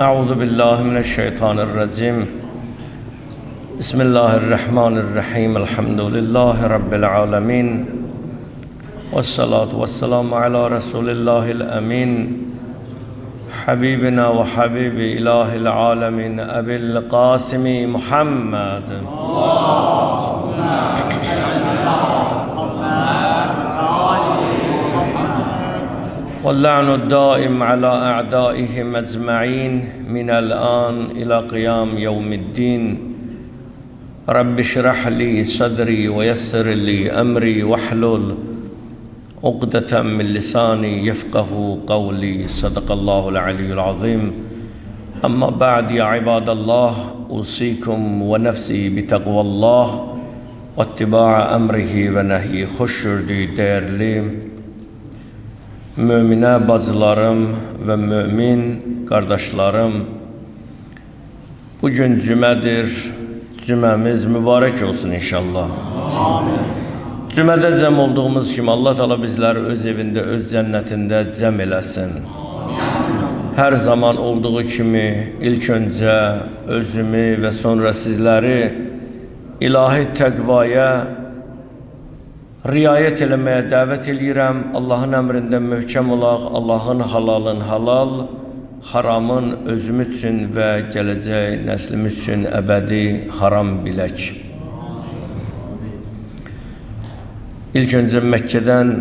أعوذ بالله من الشيطان الرجيم. بسم الله الرحمن الرحيم. الحمد لله رب العالمين، والصلاة والسلام على رسول الله الأمين، حبيبنا وحبيب إله العالمين أبي القاسم محمد. واللعن الدائم على أعدائهم أجمعين من الآن إلى قيام يوم الدين. رب اشرح لي صدري ويسر لي أمري واحلل عقدة من لساني يفقه قولي. صدق الله العلي العظيم. أما بعد، يا عباد الله، أوصيكم ونفسي بتقوى الله واتباع أمره ونهيه. Hoş gördük değerli müminə bacılarım və mümin qardaşlarım, bugün cümədir, cüməmiz mübarək olsun inşallah. Cümədə cəm olduğumuz kimi Allah Teala bizləri öz evində, öz cənnətində cəm eləsin. Hər zaman olduğu kimi ilk öncə özümü və sonra sizləri ilahi təqvaya riayət eləməyə dəvət edirəm. Allahın əmrində möhkəm olaq, Allahın halalın halal, haramın özümüz üçün və gələcək nəslimiz üçün əbədi haram bilək. İlk öncə Məkkədən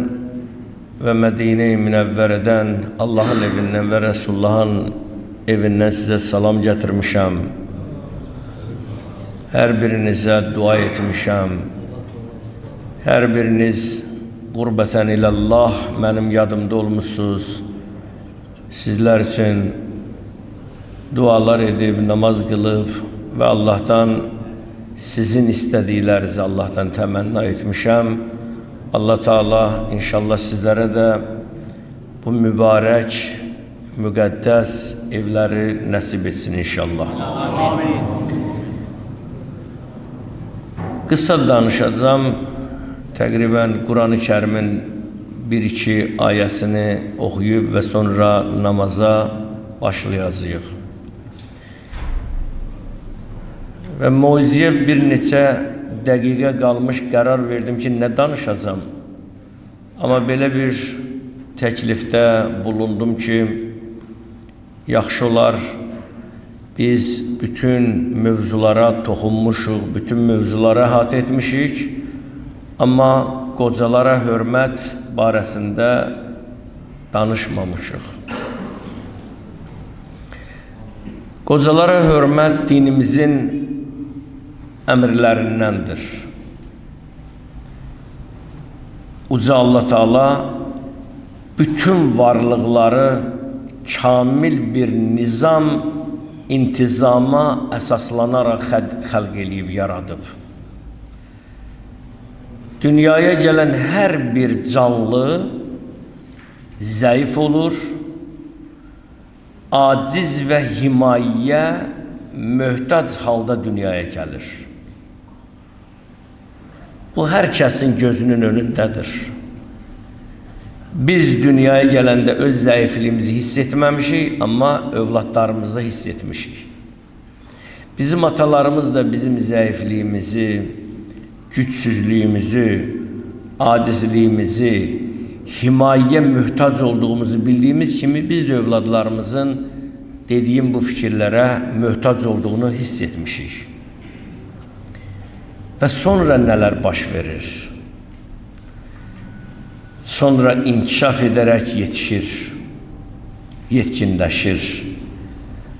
və Mədinə-i Münəvvərədən, Allahın evindən və Rəsullahın evindən sizə salam gətirmişəm. Hər birinizə dua etmişəm. Hər biriniz qurbətən ilallah mənim yadımda olmuşsunuz. Sizlər üçün dualar edib, namaz qılıb və Allahdan sizin istədiklərinizi Allahdan təmənna etmişəm. Allah Teala inşallah sizlərə də bu mübarək, müqəddəs evləri nəsib etsin inşallah. Qısa danışacağım. Təqribən Quran-ı Kərimin 1-2 ayəsini oxuyub və sonra namaza başlayacağıq. Və moizəyə bir neçə dəqiqə qalmış qərar verdim ki, nə danışacağım. Amma belə bir təklifdə bulundum ki, yaxşı olar, biz bütün mövzulara toxunmuşuq, bütün mövzulara əhatə etmişik. Amma qocalara hörmət barəsində danışmamışıq. Qocalara hörmət dinimizin əmrlərindəndir. Uca Allah Teala bütün varlıqları kamil bir nizam, intizama əsaslanaraq xəlq eləyib, yaradıb. Dünyaya gələn hər bir canlı zəif olur, aciz və himayəyə möhtac halda dünyaya gəlir. Bu, hər kəsin gözünün önündədir. Biz dünyaya gələndə öz zəifliyimizi hiss etməmişik, amma övladlarımızda hiss etmişik. Bizim atalarımız da bizim zəifliyimizi, gücsüzlüyümüzü, acizliyimizi, himayəyə möhtac olduğumuzu bildiyimiz kimi biz də övladlarımızın dediyim bu fikirlərə möhtac olduğunu hiss etmişik. Və sonra nələr baş verir? Sonra inkişaf edərək yetişir, yetkinləşir.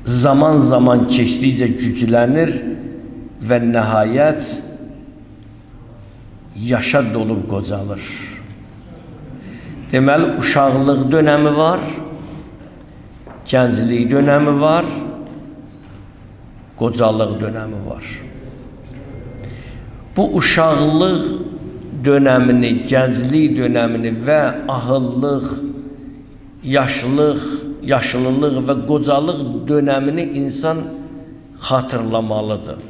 Zaman keçdikcə güclənir və nəhayət yaşa dolub qocalır. Deməli, uşaqlıq dönəmi var, gənclik dönəmi var, qocalıq dönəmi var. Bu uşaqlıq dönəmini, gənclik dönəmini və ahıllıq, yaşlılıq və qocalıq dönəmini insan xatırlamalıdır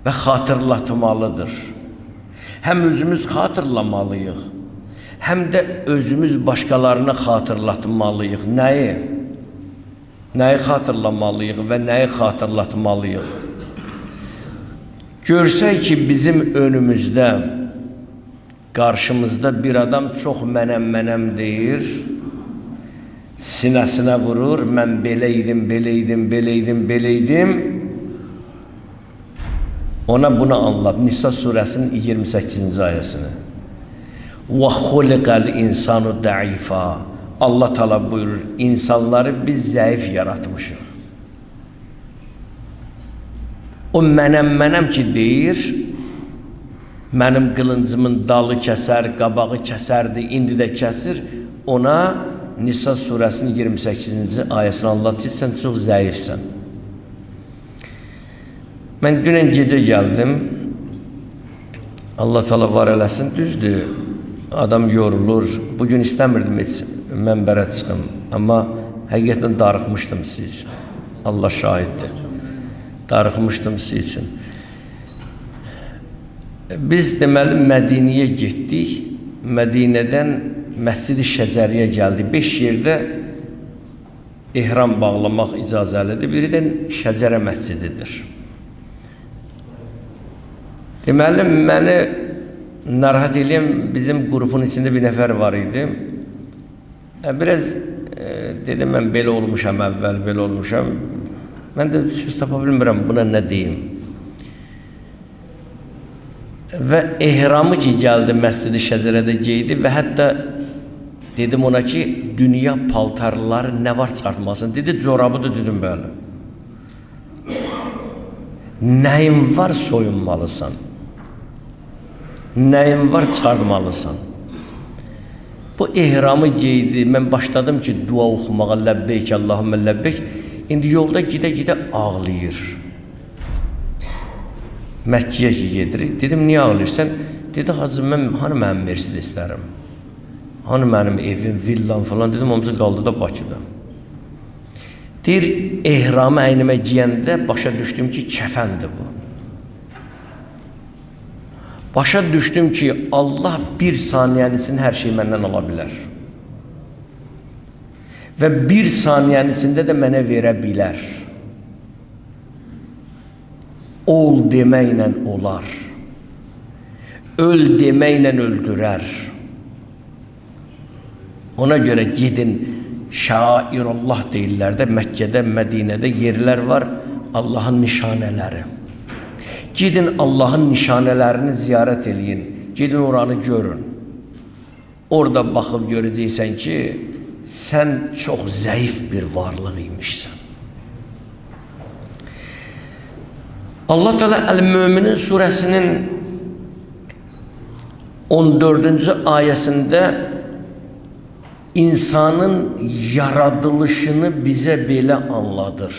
və xatırlatmalıdır. Həm özümüz xatırlamalıyıq, həm də özümüz başqalarına xatırlatmalıyıq. Nəyi? Nəyi xatırlamalıyıq və nəyi xatırlatmalıyıq? Görsək ki, bizim önümüzdə, qarşımızda bir adam çox mənəm deyir, sinəsinə vurur, mən belə idim, ona bunu anlat. Nisa surəsinin 28-ci ayəsini. وَخُلِقَ الْاِنْسَانُ دَعِيفًا Allah Teala buyurur, insanları biz zəif yaratmışıq. O mənəm ki deyir, mənim qılıncımın dalı kəsər, qabağı kəsərdi, indi də kəsir. Ona Nisa surəsinin 28-ci ayəsini anlatır, sən çox zəifsən. Mən dünən gecə gəldim, Allah Teala var eləsin, düzdür, adam yorulur. Bugün istəmirdim heç mənbərə çıxım, amma həqiqətən darıxmışdım siz üçün. Allah şahiddir, darıxmışdım siz üçün. Biz deməli Mədiniyə getdik, Mədinədən Məscid-i Şəcəriyə gəldik. 5 yerdə ehram bağlamaq icazəlidir, biri də Şəcərə məscididir. Deməli, məni narahat eləyən bizim qrupun içində bir nəfər var idi. Biraz dedim, mən belə olmuşam əvvəl, belə olmuşam. Mən də söz tapa bilmirəm, buna nə deyim. Və ehramı ki gəldi, Məscid-i Şəcərədə geydi və hətta dedim ona ki, dünya paltarları nə var çıxartmasın. Dedi, corabıdır, dedim, bəli. Nəyin var soyunmalısan? Nəyin var çıxartmalısan? Bu ehramı geydi, mən başladım ki, dua oxumağa, ləbbeyk, Allahümmə ləbbeyk. İndi yolda gidə ağlayır. Məkkiyə ki gedirik, dedim, niyə ağlayırsan? Dedi, hacı, mən hanı mənim Mercedeslərim? Hanı mənim evim, villam falan, dedim, hamısı qaldı da Bakıda. Deyir, ehramı əynimə giyəndə başa düşdüm ki, kəfəndir bu. Başa düşdüm ki, Allah bir saniyənin içində hər şey məndən ala bilər. Və bir saniyənin içində də mənə verə bilər. Ol deməklə olar. Öl deməklə öldürər. Ona görə gedin, şairullah deyirlər də, Məkkədə, Mədinədə yerlər var, Allahın nişanələri. Gedin Allahın nişanələrini ziyarət eləyin, gedin oranı görün. Orada baxıb görəcəksən ki, sən çox zəif bir varlıq imişsən. Allah Teala Əl-Müminin surəsinin 14-cü ayəsində insanın yaradılışını bizə belə anladır.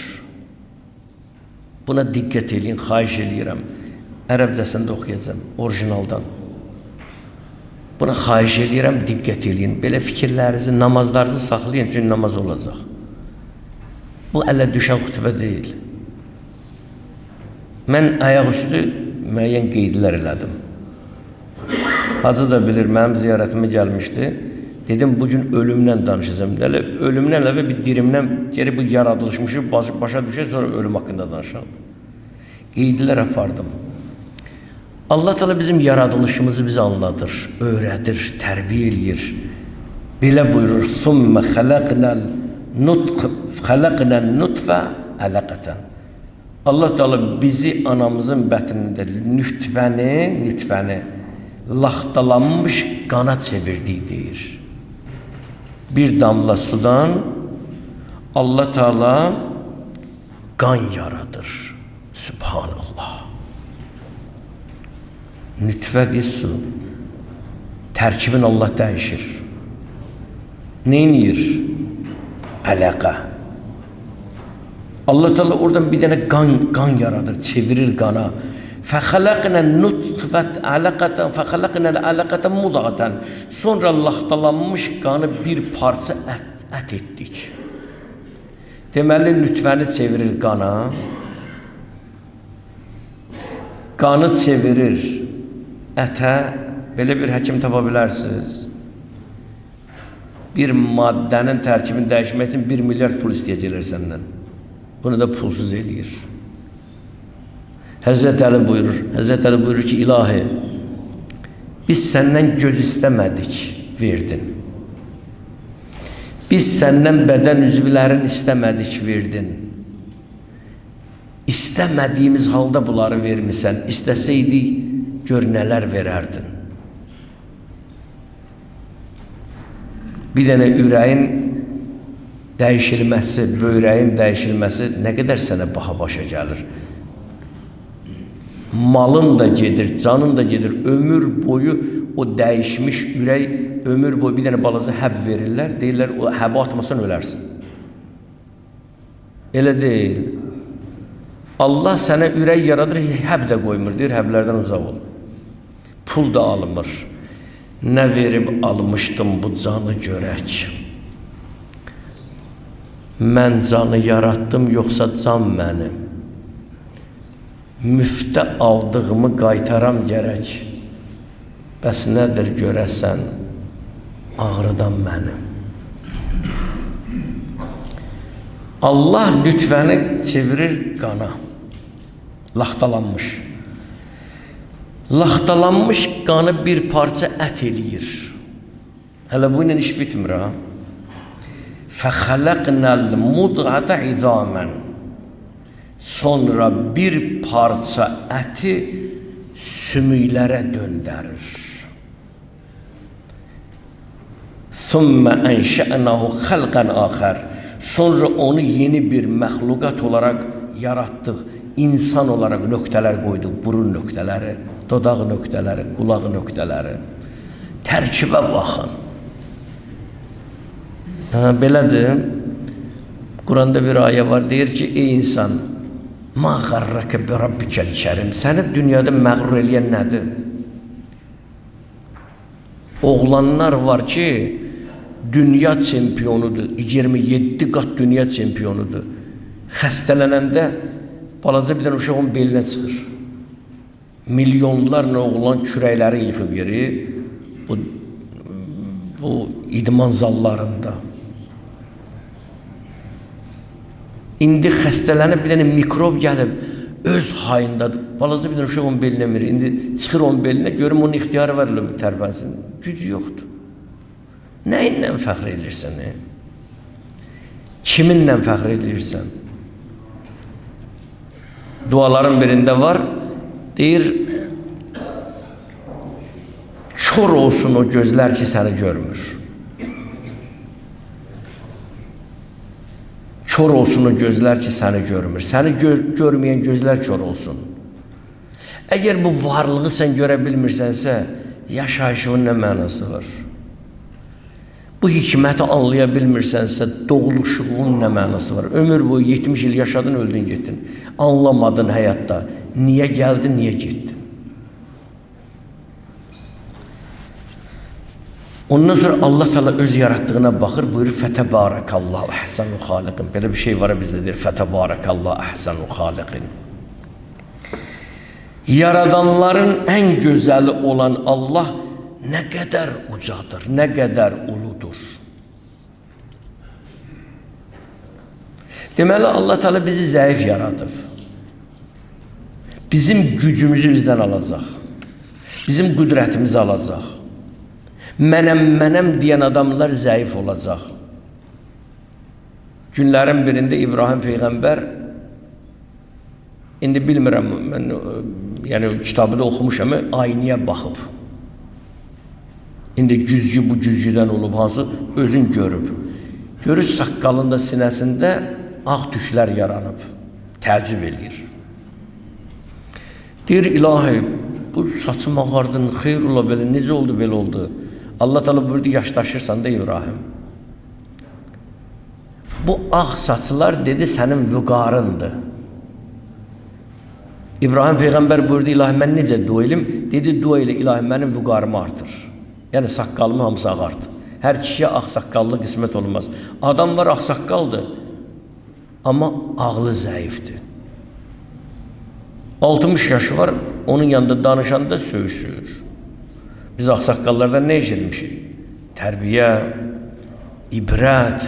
Buna diqqət eləyin, xahiş eləyirəm. Ərəbcəsində oxuyacağım, orijinaldan. Buna xahiş eləyirəm, diqqət eləyin. Belə fikirlərinizi, namazlarınızı saxlayın, çünki namaz olacaq. Bu ələ düşən xütbə deyil. Mən ayaq üstü müəyyən qeydlər elədim. Hacı da bilir, mənim ziyarətimə gəlmişdi. Dedim, bugün ölümlə danışacağım. Ölümdən əlavə bir dirimdən geri bu yaradılışmışı başa düşək, sonra ölüm haqqında danışalım. Qeydlər apardım. Allah Teala bizim yaradılışımızı bize anladır, öğretir, tərbiyə eləyir. Belə buyurur, ثُمَّ خَلَقْنَا النُّطْفَ عَلَقَةً Allah Teala bizi anamızın bətnində nütfəni laxtalanmış qana çevirdiyi deyir. Bir damla sudan Allah Teala qan yaradır. Subhanallah. Nütfədir su. Tərkibin Allah dəyişir. Neynir? Ələqə. Allah Teala oradan bir dənə qan yaradır, çevirir qana. فَخَلَقْنَا النُّطْفَةَ عَلَقَةً فَخَلَقْنَا الْعَلَقَةَ مُضَغَةً Sonra laxtalanmış qanı bir parça ət etdik. Deməli, nütfəni çevirir qana. Qanı çevirir ətə. Belə bir həkim tapa bilərsiniz. bir maddənin tərkibini dəyişmək üçün 1 milyard pul istəyəcəklər səndən. Bunu da pulsuz eləyir. Həzrət Əli buyurur ki, ilahi, biz səndən göz istəmədik, verdin. Biz səndən bədən üzvlərini istəmədik, verdin. İstəmədiyimiz halda bunları vermirsən. İstəsəydik, gör nələr verərdin. Bir dənə ürəyin dəyişilməsi, böyrəyin dəyişilməsi nə qədər sənə baha başa gəlir. Malın da gedir, canın da gedir. Ömür boyu o dəyişmiş ürək, ömür boyu bir dənə balaca həb verirlər. Deyirlər, o həbi atmasan ölərsin. Elə deyil. Allah sənə ürək yaradır, həb də qoymur. Deyir, həblərdən uzaq ol. Pul da alınmır. Nə verib almışdım bu canı görək. Mən canı yaratdım, yoxsa can mənim. Müftə aldığımı qaytaram gərək. Bəs nədir görəsən, ağrıdan mənim. Allah lütfəni çevirir qana. Laxtalanmış. Laxtalanmış qanı bir parça ət eləyir. Hələ bu ilə iş bitmir, ha? فَخَلَقْنَا الْمُضْغَةَ عِذَامًا Sonra bir parça əti sümüklərə döndərir. ثُمَّ أَنْشَأْنَهُ خَلْقًا آخَرٍ Sonra onu yeni bir məxluqat olaraq yaratdıq. İnsan olaraq nöqtələr qoyduq. Burun nöqtələri, dodaq nöqtələri, qulaq nöqtələri. Tərkibə baxın. Belədir. Quranda bir ayə var, deyir ki, ey insan, مَا غَرَّكَ بِرَبِّكَ الْكَرِيمِ Səni dünyada məğrur eləyən nədir? Oğlanlar var ki, dünya çempionudur, 27 qat dünya çempionudur. Xəstələnəndə balaca bir dənə uşaq onun belinə çıxır. Milyonlarla oğlan kürəkləri yıxıb yeri bu idman zallarında. İndi xəstələnib bir dənə mikrob gəlib, öz hayındadır. Balaca bir dənə uşaq onun belinə verir. İndi çıxır onun belinə, görüm onun ixtiyarı var, tərpənsin. Gücü yoxdur. Nəyinlə fəxr edirsən? Kiminlə fəxr edirsən? Duaların birində var, deyir, kör olsun o gözlər ki, səni görmür. Kör olsun o gözlər ki, səni görmür. Səni görməyən gözlər kör olsun. Əgər bu varlığı sən görə bilmirsənsə, yaşayışının nə mənası var? Bu hikməti anlaya bilmirsənsə, doğuluşluğun nə mənası var? Ömür boyu 70 il yaşadın, öldün, getdin. Anlamadın həyatda. Niyə gəldin, niyə getdin? Ondan sonra Allah Teala öz yaratdığına baxır, buyurur, Fətəbarəkallahu əhsənu xaliqin. Belə bir şey var bizdə deyir, Fətəbarəkallahu əhsənu xaliqin. Yaradanların ən gözəli olan Allah nə qədər ucadır, nə qədər uludur. Deməli, Allah Teala bizi zəif yaradıb. Bizim gücümüzü bizdən alacaq. Bizim qüdrətimizi alacaq. Mənəm deyən adamlar zəif olacaq. Günlərin birində İbrahim Peyğəmbər, indi bilmirəm, mən yəni kitabı da oxumuşam, aynaya baxıb. İndi güzgü bu güzgüdən olub, hansı özün görüb. Görür saqqalında, sinəsində ağ tüklər yaranıb. Təəccüb eləyir. Deyir, ilahi, bu saçım ağardın, xeyr ola belə, necə oldu, belə oldu? Allah Teala buyurdu, yaşdaşırsan da İbrahim. Bu ağ saçlar dedi, sənin vüqarındır. İbrahim Peyğəmbər buyurdu, ilahi, mən necə dua elim? Dedi, dua elə, ilahi, mənim vüqarımı artır. Yəni, saqqalımı hamısı ağardı. Hər kişiyə ağ saqqallı qismət olmaz. Adam var, ağ saqqaldır, amma ağlı zəifdir. 60 yaşı var, onun yanında danışanda söğüşür. Biz ağsaqqallardan nə eşitmişik? Tərbiyə, ibrət,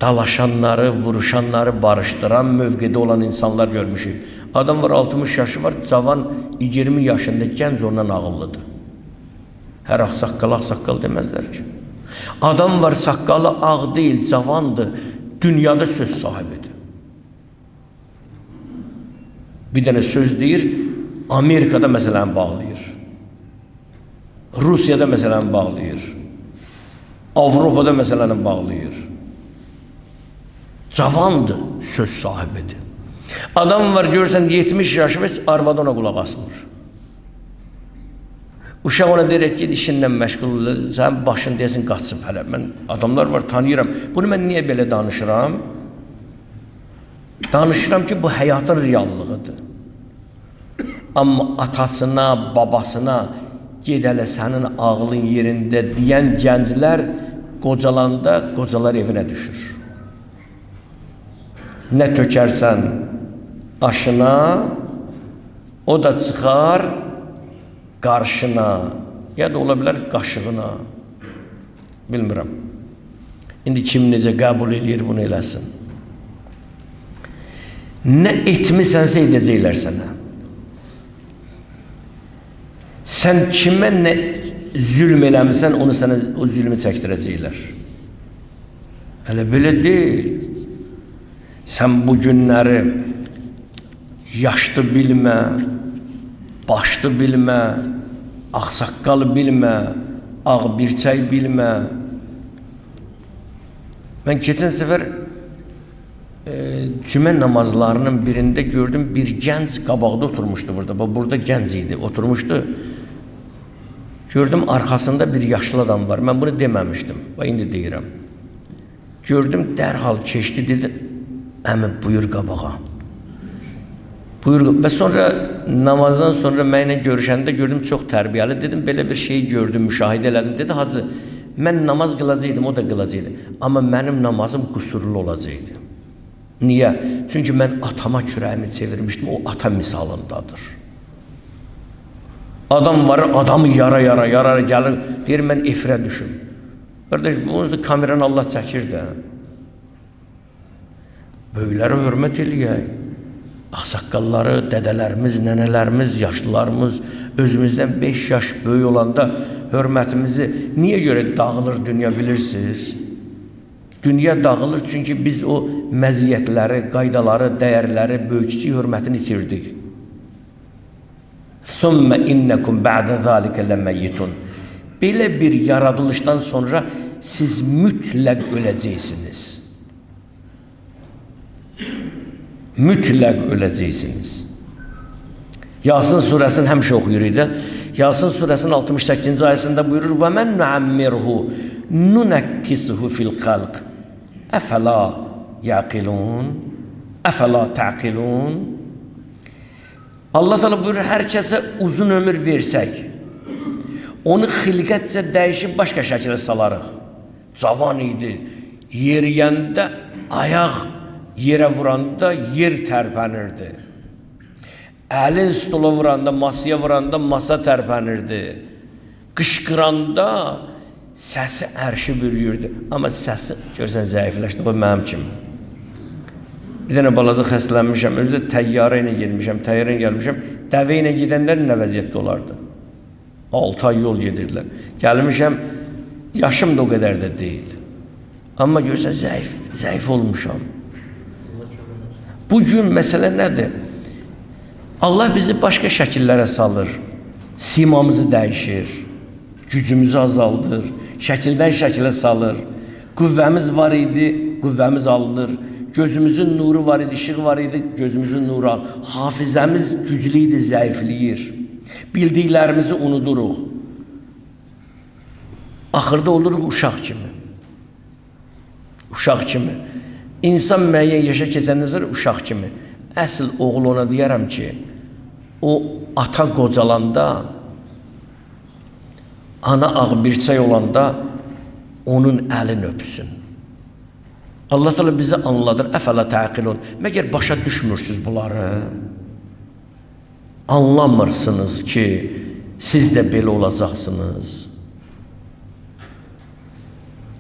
dalaşanları, vuruşanları barışdıran mövqedə olan insanlar görmüşük. Adam var 60 yaşı var, cavan 20 yaşında gənc ondan ağıllıdır. Hər ağsaqqal deməzlər ki. Adam var saqqalı ağ deyil, cavandır, dünyada söz sahibidir. Bir dənə söz deyir, Amerikada məsələn bağlayır. Rusiyada məsələn bağlayır. Avropada məsələn bağlayır. Cavandır, söz sahibidir. Adam var görürsən 70 yaşı və arvadı ona qulaq asmır. Uşaq ona deyir ki, işinlə məşğul olur, sənin başın deyəsin qaçıb hələ. Mən adamlar var, tanıyıram. Bunu mən niyə belə danışıram? Danışıram ki, bu həyatın reallığıdır. Amma atasına, babasına gedələ sənin ağlın yerində deyən gənclər qocalanda qocalar evinə düşür. Nə tökərsən aşına, o da çıxar qarşına, ya da ola bilər qaşığına. Bilmirəm. İndi kim necə qəbul edir bunu eləsin. Nə etmisənsə edəcəklər sənə. Sən kimə nə zülm eləmirsən, onu sənə o zülmü çəkdirəcəklər. Hələ belə deyil. Sən bu günləri yaşlı bilmə, başlı bilmə, ağsaqqal bilmə, ağbirçək bilmə. Mən keçən səfər cümə namazlarının birində gördüm, bir gənc qabaqda oturmuşdu burada. Burada gənc idi, oturmuşdu. Gördüm, arxasında bir yaşlı adam var. Mən bunu deməmişdim və indi deyirəm. Gördüm, dərhal keçdi, dedi, əmi buyur qabağa. Buyur. Və sonra namazdan sonra mənimlə görüşəndə gördüm, çox tərbiyəli. Dedim, belə bir şeyi gördüm, müşahidə elədim. Dedi, hacı, mən namaz qılacaqdım, o da qılacaqdı. Amma mənim namazım qüsurlu olacaqdı. Niyə? Çünki mən atama kürəyimi çevirmişdim, o ata misalındadır. Adam var, adamı yara gəlir, deyir, mən efrə düşüm. Qardaş, bunu kameranı Allah çəkir də. Böyüklərə hörmət eləyək. Ağsaqqalları, dədələrimiz, nənələrimiz, yaşlılarımız özümüzdən 5 yaş böyük olanda hörmətimizi niyə görə dağılır dünya bilirsiniz? Dünya dağılır çünki biz o məziyyətləri, qaydaları, dəyərləri, böyükçi hörmətini itirdik. ثُمَّ إِنَّكُمْ بَعْدَ ذَٰلِكَ لَمَيِّتُونَ. Belə bir yaradılışdan sonra siz mütləq öləcəksiniz. Mütləq öləcəksiniz. Yasin surəsini həmişə oxuyuruq da. Yasin surəsinin 68-ci ayəsində buyurur: "Və men nu'ammirhu nunakkisuhu fil xalq. Əfəla yaqilun? Əfəla ta'qilun?" Allah Teala buyurur, hər kəsə uzun ömür versək, onu xilqətcə dəyişib başqa şəkilə salarıq. Cavan idi, yeriyəndə ayaq yerə vuranda yer tərpənirdi. Əlin stola vuranda, masaya vuranda masa tərpənirdi. Qışqıranda səsi ərşi bürüyürdü. Amma səsi görsən zəifləşdi, bu mənim kimi. Bir dənə balaca xəstələnmişəm, özü də təyyarə ilə gəlmişəm, dəvə ilə gedənlər nə vəziyyətdə olardı? 6 ay yol gedirdilər. Gəlmişəm, yaşım da o qədər də deyil. Amma görsən zəif olmuşam. Bugün məsələ nədir? Allah bizi başqa şəkillərə salır, simamızı dəyişir, gücümüzü azaldır, şəkildən şəkilə salır, qüvvəmiz var idi, qüvvəmiz alınır, gözümüzün nuru var idi, işığı var idi, gözümüzün nuru alınır, hafizəmiz güclü idi, zəifləyir, bildiklərimizi unuduruq, axırda oluruq uşaq kimi. Uşaq kimi. İnsan müəyyən yaşa keçəndən sonra uşaq kimi. Əsl oğul ona deyərəm ki, o ata qocalanda, ana ağbirçək olanda onun əlini öpsün. Allah Teala bizi anladır. Əfələ təqilun. Məgər başa düşmürsünüz bunları? Anlamırsınız ki, siz də belə olacaqsınız.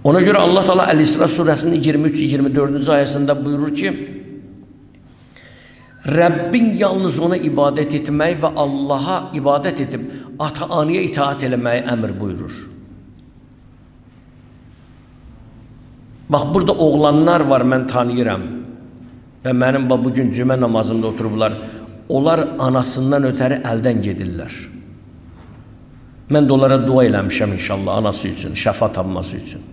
Ona görə Allah Teala Əl-İsra surəsinin 23-24-cü ayəsində buyurur ki, Rəbbin yalnız ona ibadət etmək və Allaha ibadət edib ata-anaya itaat eləməyi əmr buyurur. Bax, burada oğlanlar var, mən tanıyıram. Və mənim bugün cümə namazında oturublar. Onlar anasından ötəri əldən gedirlər. Mən də onlara dua eləmişəm inşallah anası üçün, şəfa tapması üçün.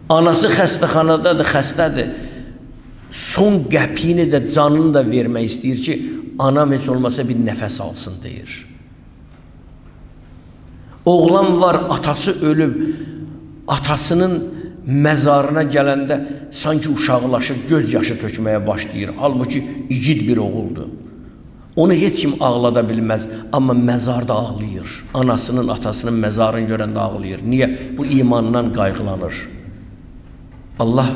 Anası xəstəxanadadır, xəstədir. Son qəpiyini də, canını da vermək istəyir ki, anam heç olmasa bir nəfəs alsın deyir. Oğlan var, atası ölüb, atasının məzarına gələndə sanki uşaqlaşır, göz yaşı tökməyə başlayır. Halbuki igid bir oğuldur. Onu heç kim ağlada bilməz, amma məzarda ağlayır. Anasının, atasının məzarını görəndə ağlayır. Niyə? Bu imandan qayğılanır. Allah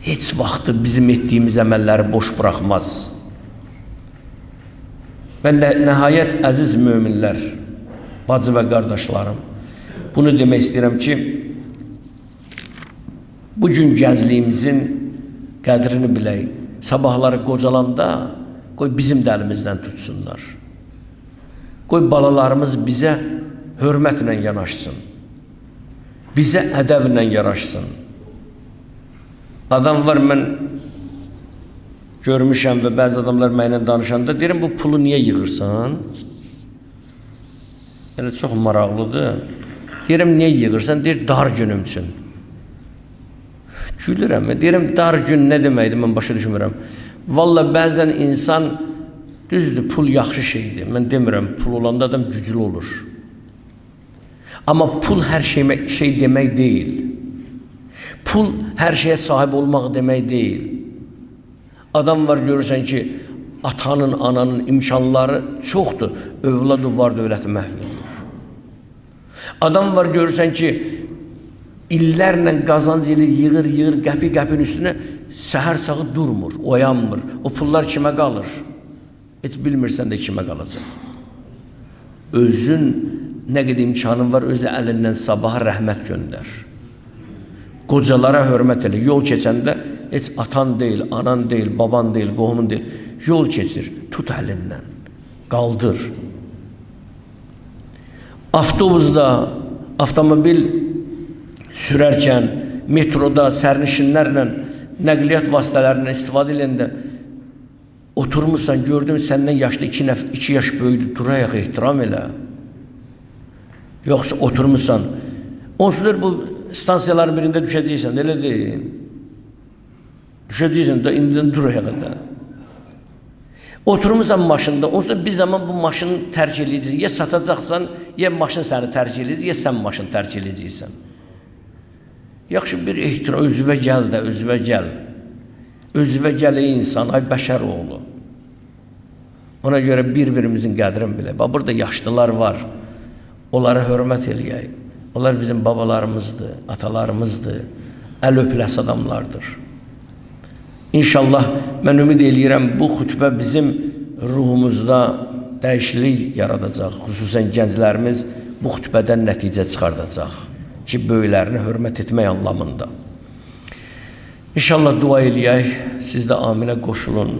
heç vaxtı bizim etdiyimiz əməlləri boş buraxmaz. Və nəhayət, əziz möminlər, bacı və qardaşlarım, bunu demək istəyirəm ki, bugün gəncliyimizin qədrini bilək, sabahları qocalanda, qoy bizim də əlimizdən tutsunlar. Qoy balalarımız bizə hörmətlə yanaşsın, bizə ədəblə yanaşsın. Adam var, mən görmüşəm və bəzi adamlar mənlə danışanda deyirəm, bu pulu niyə yığırsan? Yəni, çox maraqlıdır. Deyirəm, niyə yığırsan? Deyir, dar günüm üçün. Gülürəm, deyirəm, dar gün nə deməkdir, mən başa düşmürəm. Valla bəzən insan, düzdür, pul yaxşı şeydir. Mən demirəm, pul olanda adam güclü olur. Amma pul hər şey demək deyil. Pul hər şeyə sahib olmaq demək deyil. Adam var, görürsən ki, atanın, ananın imkanları çoxdur, övlad var dövləti məhv edilir. Adam var, görürsən ki, illərlə qazanc ili yığır, qəpi-qəpin üstünə səhər sağı durmur, oyanmır. O pullar kimə qalır? Heç bilmirsən də kimə qalacaq. Özün nə qədər imkanın var, özü əlindən sabaha rəhmət göndər. Qocalara hörmət elə, yol keçəndə heç atan deyil, anan deyil, baban deyil, qohumun deyil, yol keçir, tut əlindən, qaldır. Avtobusda, avtomobil sürərkən, metroda, sərnişinlərlə, nəqliyyat vasitələrindən istifadə edəndə oturmuşsan, gördün, səndən yaşlı 2 yaş böyüdür, durayaq, ehtiram elə. Yoxsa oturmuşsan, onsuzdur bu stansiyaların birində düşəcəksən, elə deyil. Düşəcəksən, indidən duraya qədər. Oturmuşsan maşında, onsuz bir zaman bu maşını tərk edəcəksən. Ya satacaqsan, ya maşın səni tərk edəcək, ya sən maşını tərk edəcəksən. Yaxşı bir ehtiram, özüvə gəl də, özüvə gəl. Özüvə gəl ey insan, ay bəşər oğlu. Ona görə bir-birimizin qədrini bilək. Bax, burada yaşlılar var, onlara hörmət eləyək. Onlar bizim babalarımızdır, atalarımızdır, əl öpüləs adamlardır. İnşallah, mən ümid eləyirəm, bu xütbə bizim ruhumuzda dəyişiklik yaradacaq. Xüsusən gənclərimiz bu xütbədən nəticə çıxardacaq ki, böyüklərini hörmət etmək anlamında. İnşallah dua eləyək, siz də aminə qoşulun.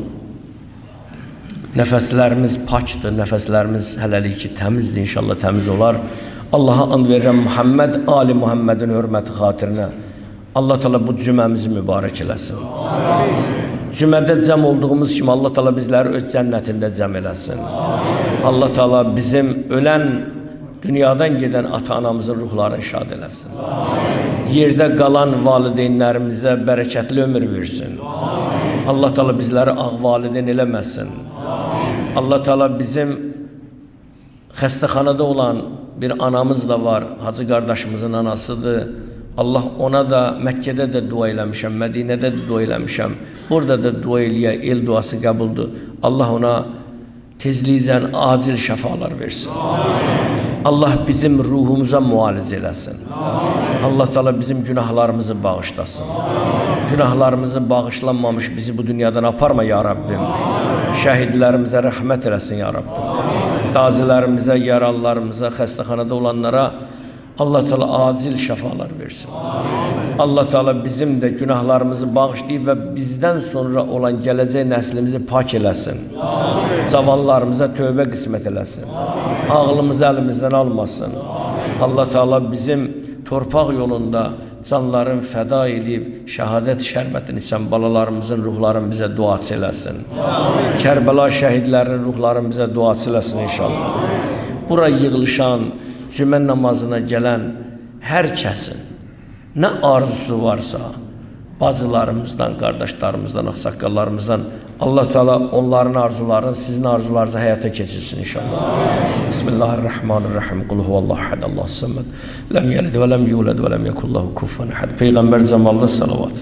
Nəfəslərimiz pakdır, nəfəslərimiz hələlik ki, təmizdir, inşallah təmiz olar. Allaha and verirəm Muhammed, Ali Muhammedin hörməti xatirinə. Allah Teala bu cüməmizi mübarək eləsin. Cümədə cəm olduğumuz kimi Allah Teala bizləri öz cənnətində cəm eləsin. Allah Teala bizim ölən, dünyadan gedən ata-anamızın ruhlarını şad eləsin. Yerdə qalan valideynlərimizə bərəkətli ömür versin. Allah Teala bizləri ağ valideyn eləməsin. Allah Teala bizim xəstəxanada olan bir anamız da var, hacı qardaşımızın anasıdır. Allah ona da Məkkədə də dua eləmişəm, Mədinədə də dua eləmişəm. Burada da dua eləyə, el duası qəbuldur. Allah ona tezliklə acil şəfalar versin. Allah bizim ruhumuza müalicə eləsin. Allah Teala bizim günahlarımızı bağışlasın. Günahlarımızı bağışlanmamış bizi bu dünyadan aparma ya Rabbim. Şəhidlərimizə rəhmət eləsin ya Rabbim. Qazilərimizə, yaralılarımıza, xəstəxanada olanlara Allah Teala acil şəfalar versin. Allah Teala bizim de günahlarımızı bağışlayıb və bizden sonra olan gələcək nəslimizi pak eləsin. Cavanlarımıza tövbə qismət eləsin. Ağlımızı əlimizdən almasın. Allah Teala bizim torpaq yolunda canların fəda edib şəhadət şərbətini içən balalarımızın ruhlarını bizə duaçı eləsin. Kərbəla şəhidlərin ruhlarını bizə duaçı eləsin inşallah. Bura yığılışan, cümə namazına gələn hər kəsin nə arzusu varsa, bacılarımızdan, qardaşlarımızdan, ağsaqqallarımızdan Allah Teala onların arzularını, sizin arzularınızı həyata keçirsin inşallah. Bismillahirrahmanirrahim. Qul huvallahu ahad, Allahu samad. Lem yelid ve lem yulad ve lem yekun lahu kufuven ahad. Peyğəmbər cəmalına salavat.